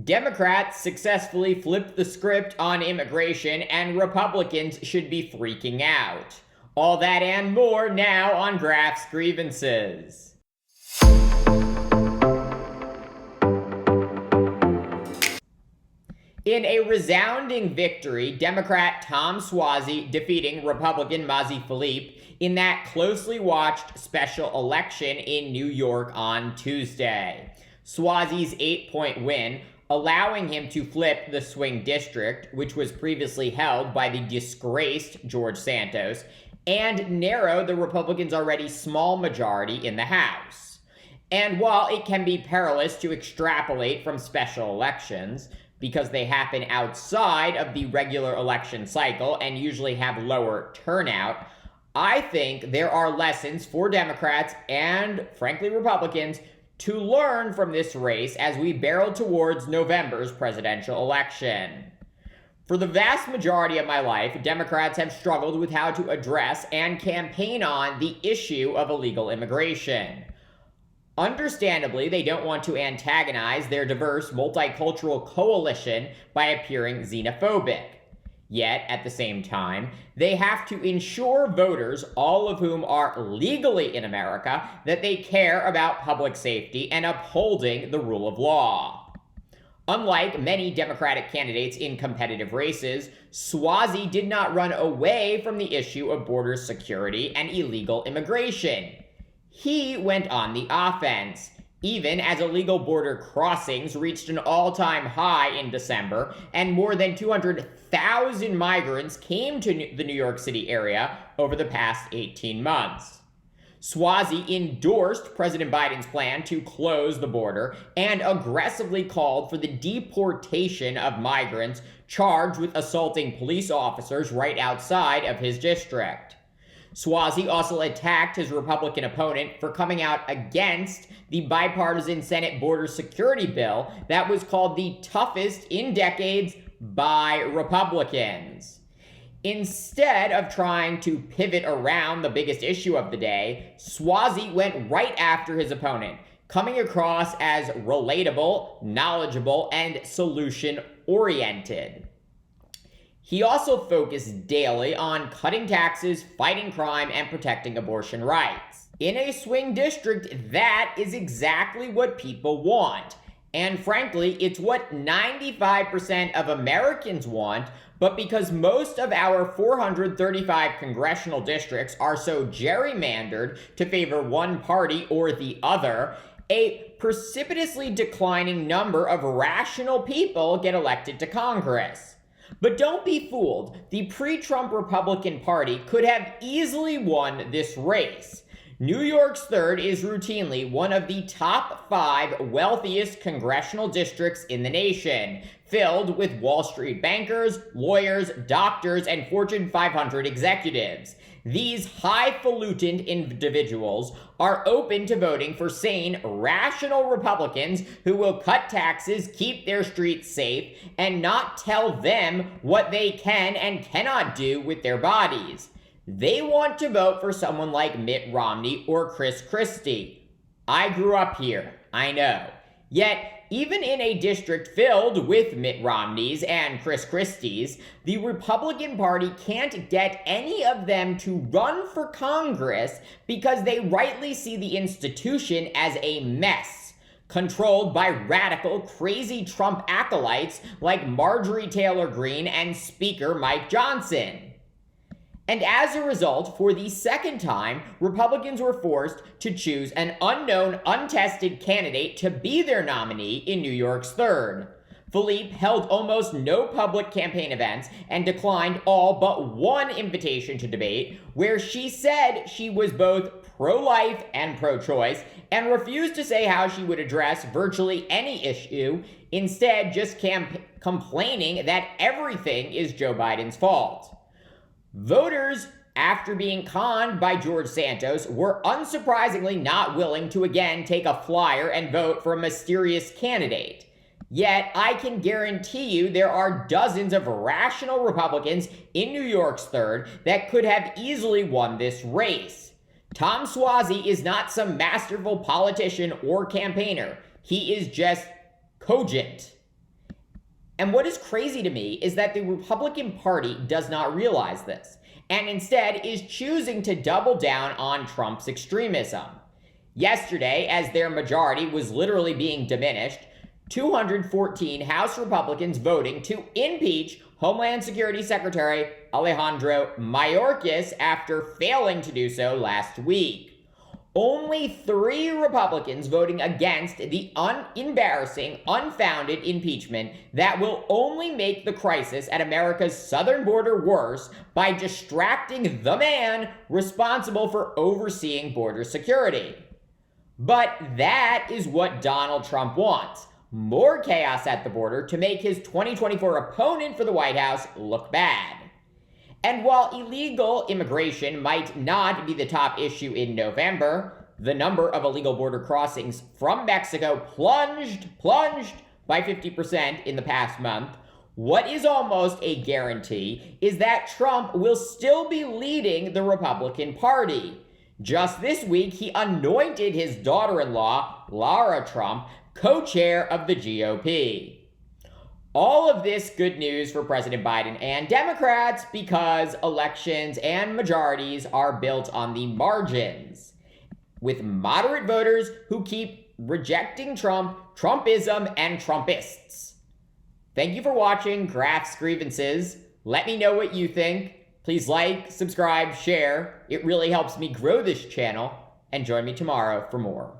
Democrats successfully flipped the script on immigration, and Republicans should be freaking out. All that and more now on Graph's Grievances. In a resounding victory, Democrat Tom Suozzi defeating Republican Mazi Pilip in that closely watched special election in New York on Tuesday. Suozzi's 8-point win, allowing him to flip the swing district, which was previously held by the disgraced George Santos, and narrow the Republicans' already small majority in the House. And while it can be perilous to extrapolate from special elections, because they happen outside of the regular election cycle and usually have lower turnout, I think there are lessons for Democrats and, frankly, Republicans to learn from this race as we barrel towards November's presidential election. For the vast majority of my life, Democrats have struggled with how to address and campaign on the issue of illegal immigration. Understandably, they don't want to antagonize their diverse multicultural coalition by appearing xenophobic. Yet, at the same time, they have to ensure voters, all of whom are legally in America, that they care about public safety and upholding the rule of law. Unlike many Democratic candidates in competitive races, Suozzi did not run away from the issue of border security and illegal immigration. He went on the offense, even as illegal border crossings reached an all-time high in December, and more than 200,000 migrants came to the New York City area over the past 18 months. Suozzi endorsed President Biden's plan to close the border and aggressively called for the deportation of migrants charged with assaulting police officers right outside of his district. Suozzi also attacked his Republican opponent for coming out against the bipartisan Senate border security bill that was called the toughest in decades by Republicans. Instead of trying to pivot around the biggest issue of the day, Suozzi went right after his opponent, coming across as relatable, knowledgeable, and solution-oriented. He also focused daily on cutting taxes, fighting crime, and protecting abortion rights. In a swing district, that is exactly what people want. And frankly, it's what 95% of Americans want, but because most of our 435 congressional districts are so gerrymandered to favor one party or the other, a precipitously declining number of rational people get elected to Congress. But don't be fooled. The pre-Trump Republican Party could have easily won this race. New York's 3rd is routinely one of the top 5 wealthiest congressional districts in the nation, filled with Wall Street bankers, lawyers, doctors, and Fortune 500 executives. These highfalutin individuals are open to voting for sane, rational Republicans who will cut taxes, keep their streets safe, and not tell them what they can and cannot do with their bodies. They want to vote for someone like Mitt Romney or Chris Christie. I grew up here, I know. Yet, even in a district filled with Mitt Romneys and Chris Christies, the Republican Party can't get any of them to run for Congress because they rightly see the institution as a mess, controlled by radical, crazy Trump acolytes like Marjorie Taylor Greene and Speaker Mike Johnson. And as a result, for the second time, Republicans were forced to choose an unknown, untested candidate to be their nominee in New York's 3rd. Pilip held almost no public campaign events and declined all but one invitation to debate, where she said she was both pro-life and pro-choice, and refused to say how she would address virtually any issue, instead just complaining that everything is Joe Biden's fault. Voters, after being conned by George Santos, were unsurprisingly not willing to again take a flyer and vote for a mysterious candidate. Yet, I can guarantee you there are dozens of rational Republicans in New York's 3rd that could have easily won this race. Tom Suozzi is not some masterful politician or campaigner. He is just cogent. And what is crazy to me is that the Republican Party does not realize this, and instead is choosing to double down on Trump's extremism. Yesterday, as their majority was literally being diminished, 214 House Republicans voting to impeach Homeland Security Secretary Alejandro Mayorkas after failing to do so last week. Only 3 Republicans voting against the embarrassing, unfounded impeachment that will only make the crisis at America's southern border worse by distracting the man responsible for overseeing border security. But that is what Donald Trump wants. More chaos at the border to make his 2024 opponent for the White House look bad. And while illegal immigration might not be the top issue in November, the number of illegal border crossings from Mexico plunged by 50% in the past month. What is almost a guarantee is that Trump will still be leading the Republican Party. Just this week, he anointed his daughter-in-law, Lara Trump, co-chair of the GOP. All of this good news for President Biden and Democrats because elections and majorities are built on the margins, with moderate voters who keep rejecting Trump, Trumpism, and Trumpists. Thank you for watching Graph's Grievances. Let me know what you think. Please like, subscribe, share. It really helps me grow this channel. And join me tomorrow for more.